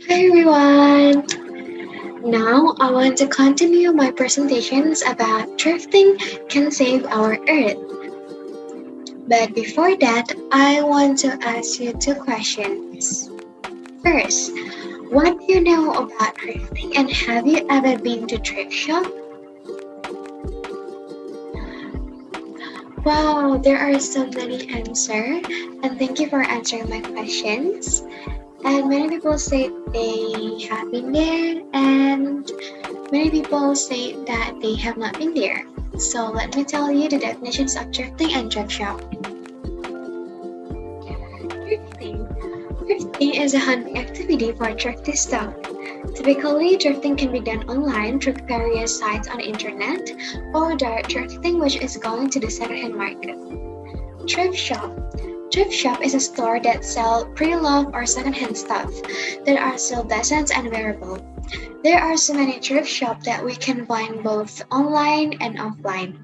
Hi everyone! Now I want to continue my presentations about thrifting can save our earth. But before that, I want to ask you two questions. First, what do you know about thrifting and have you ever been to thrift shop? Wow, there are so many answers and thank you for answering my questions. And many people say they have been there, and many people say that they have not been there. So let me tell you the definitions of thrifting and thrift shop. Thrifting. Thrifting is a hunting activity for thrifty stuff. Typically, thrifting can be done online through various sites on the internet or direct thrifting, which is going to the secondhand market. Thrift shop. Thrift shop is a store that sells pre-loved or secondhand stuff that are still decent and wearable. There are so many thrift shops that we can find both online and offline.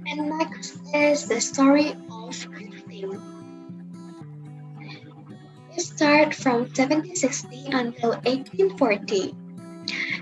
And next is the story of thrifting. It started from 1760 until 1840.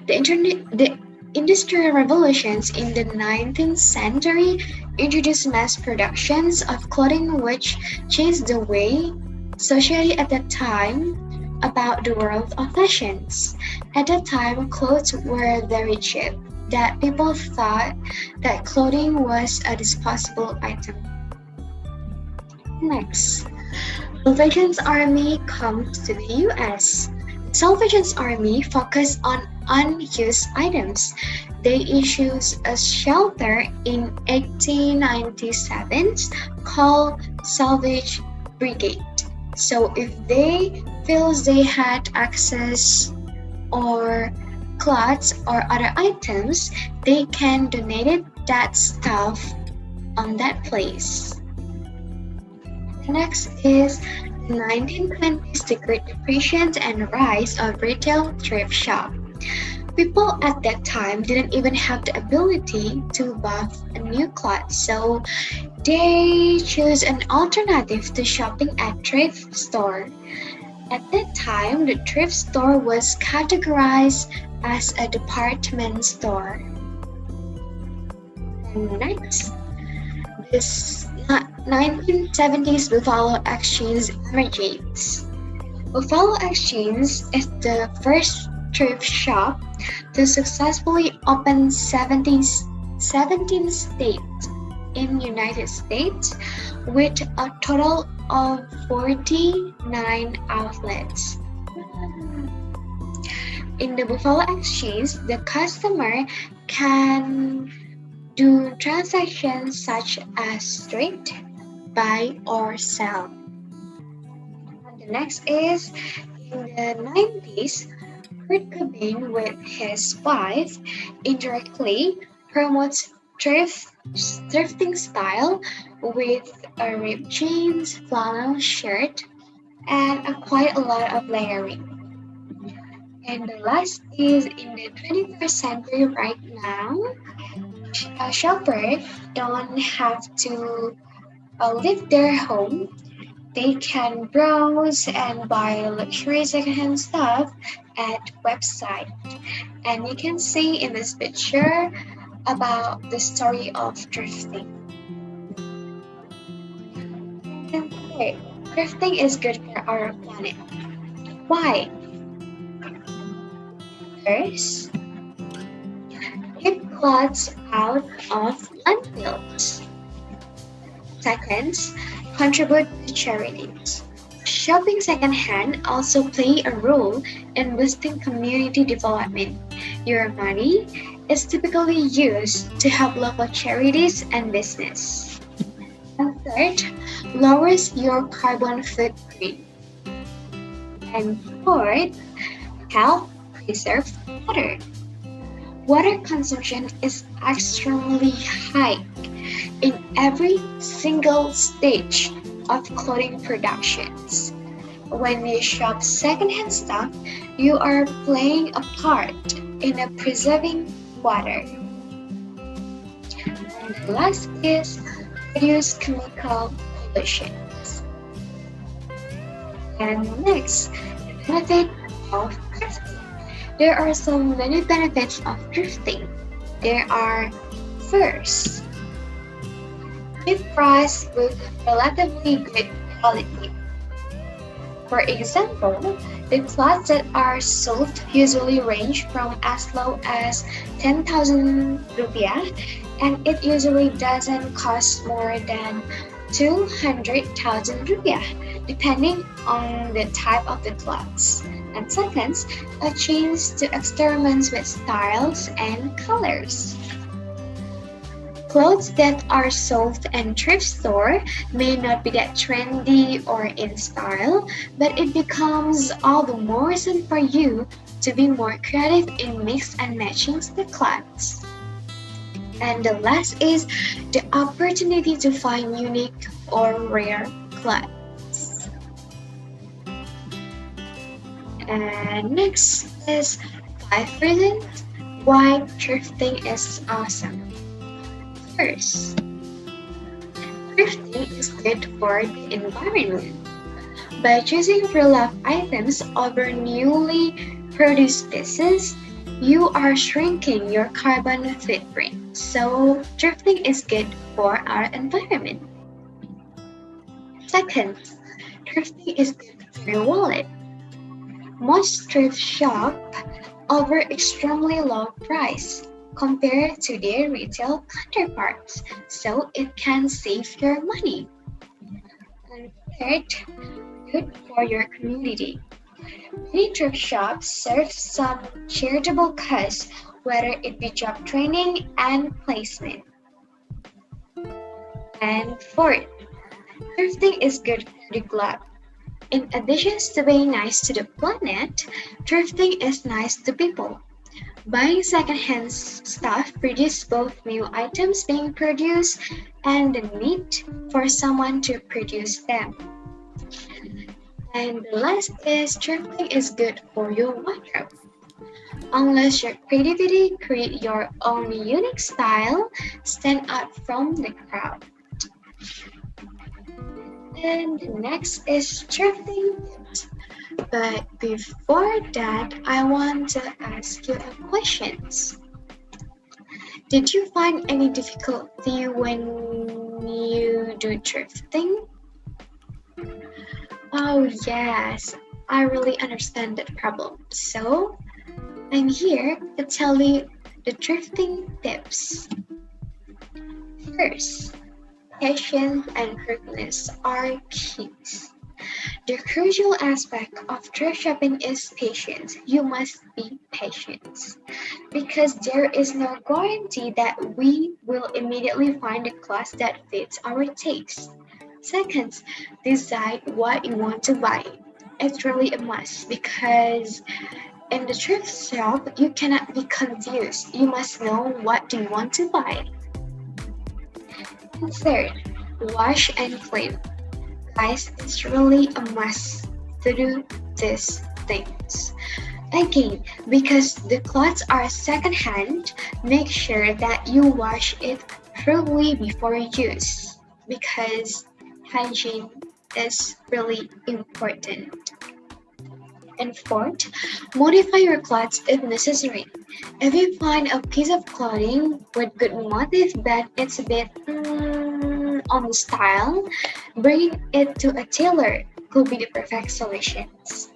The industrial revolutions in the 19th century introduced mass productions of clothing which changed the way society at that time about the world of fashions. At that time, clothes were very cheap, that people thought that clothing was a disposable item. Next, Salvation's Army comes to the US. Salvation's Army focused on unused items. They issued a shelter in 1897 called Salvage Brigade. So if they feels they had access or clothes or other items, they can donate that stuff on that place. Next is the 1920s, the Great Depression and rise of retail thrift shop. People at that time didn't even have the ability to buy a new clothes, so they chose an alternative to shopping at thrift store. At that time, the thrift store was categorized as a department store. And next, this 1970s Buffalo Exchange emerges. Buffalo Exchange is the first thrift shop to successfully open 17 states in United States with a total of 49 outlets. In the Buffalo Exchange, the customer can do transactions such as trade, buy, or sell. And the next is in the 90s, Kurt Cobain with his wife indirectly promotes thrifting style with a ripped jeans, flannel shirt, and quite a lot of layering. And the last is in the 21st century right now, shoppers don't have to leave their home. They can browse and buy luxury secondhand stuff at website. And you can see in this picture about the story of thrifting. And third, thrifting is good for our planet. Why? First, keep clothes out of landfills. Second, contribute to charities. Shopping secondhand also play a role in boosting community development. Your money is typically used to help local charities and business. And third, lowers your carbon footprint. And fourth, help preserve water. Water consumption is extremely high in every single stage of clothing productions. When you shop secondhand stuff, you are playing a part in preserving water. And the last is reduce chemical pollution. And next, the benefit of thrifting. There are so many benefits of thrifting. There are first, cheap price with relatively good quality. For example, the clothes that are sold usually range from as low as 10,000 rupiah, and it usually doesn't cost more than 200,000 rupiah, depending on the type of the clothes. And second, a chance to experiment with styles and colors. Clothes that are sold in thrift store may not be that trendy or in style, but it becomes all the more reason for you to be more creative in mix and matching the clothes. And the last is the opportunity to find unique or rare clothes. And next is 5 reasons why thrifting is awesome. First, thrifting is good for the environment. By choosing real-life items over newly produced pieces, you are shrinking your carbon footprint. So, thrifting is good for our environment. Second, thrifting is good for your wallet. Most thrift shop offer extremely low price compared to their retail counterparts, so it can save your money. And third, good for your community. Many thrift shops serve some charitable cause, whether it be job training and placement. And fourth, thrifting is good for the globe. In addition to being nice to the planet, thrifting is nice to people. Buying secondhand stuff reduces both new items being produced and the need for someone to produce them. And the last is thrifting is good for your wardrobe. Unless your creativity create your own unique style, stand out from the crowd. And the next is thrifting tips. But before that, I want to ask you a questions. Did you find any difficulty when you do thrifting? Oh yes, I really understand that problem. So I'm here to tell you the thrifting tips. First, patience and quickness are keys. The crucial aspect of thrift shopping is patience. You must be patient because there is no guarantee that we will immediately find a class that fits our taste. Second, decide what you want to buy. It's really a must because in the thrift shop you cannot be confused. You must know what do you want to buy. And third, wash and clean. Guys, it's really a must to do these things. Again, because the clothes are secondhand, make sure that you wash it thoroughly before use because hygiene is really important. And fourth, modify your clothes if necessary. If you find a piece of clothing with good motif but it's a bit on the style, bringing it to a tailor could be the perfect solutions.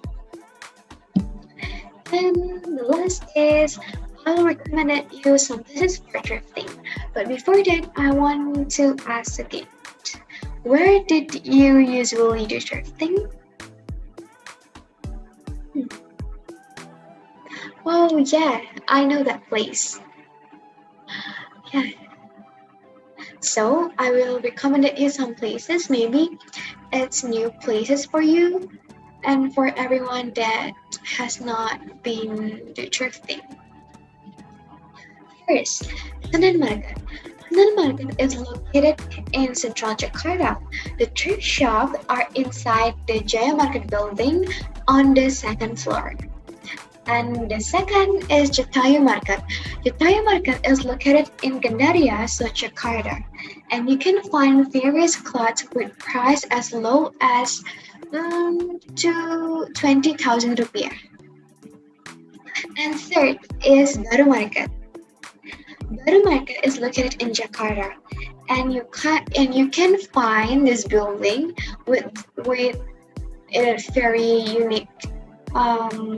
And the last is I'll recommend you some places for thrifting. But before that, I want to ask again, where did you usually do thrifting? Hmm. Oh yeah, I know that place. Yeah. So I will recommend you some places. Maybe it's new places for you and for everyone that has not been to thrifting. First, Senen Market. Senen Market is located in central Jakarta. The thrift shops are inside the Jaya Market building on the second floor. And the second is Jatayu Market. Jatayu Market is located in Gandaria, so Jakarta. And you can find various clothes with price as low as to 20,000 rupiah. And third is Baru Market. Baru Market is located in Jakarta, and you can find this building with a very unique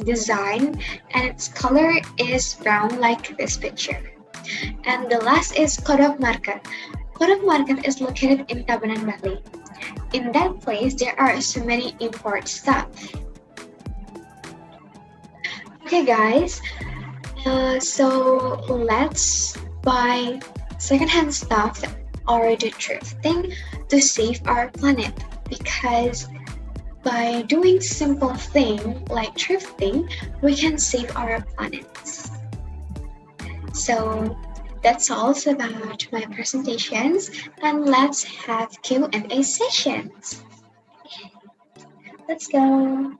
design, and its color is brown like this picture. And the last is Kodok Market. Kodok Market is located in Tabanan Bali. In that place, there are so many import stuff. Okay, guys. So let's buy secondhand stuff or do thrifting to save our planet, because by doing simple thing like thrifting, we can save our planets. So that's all about my presentations, and let's have Q&A sessions. Let's go.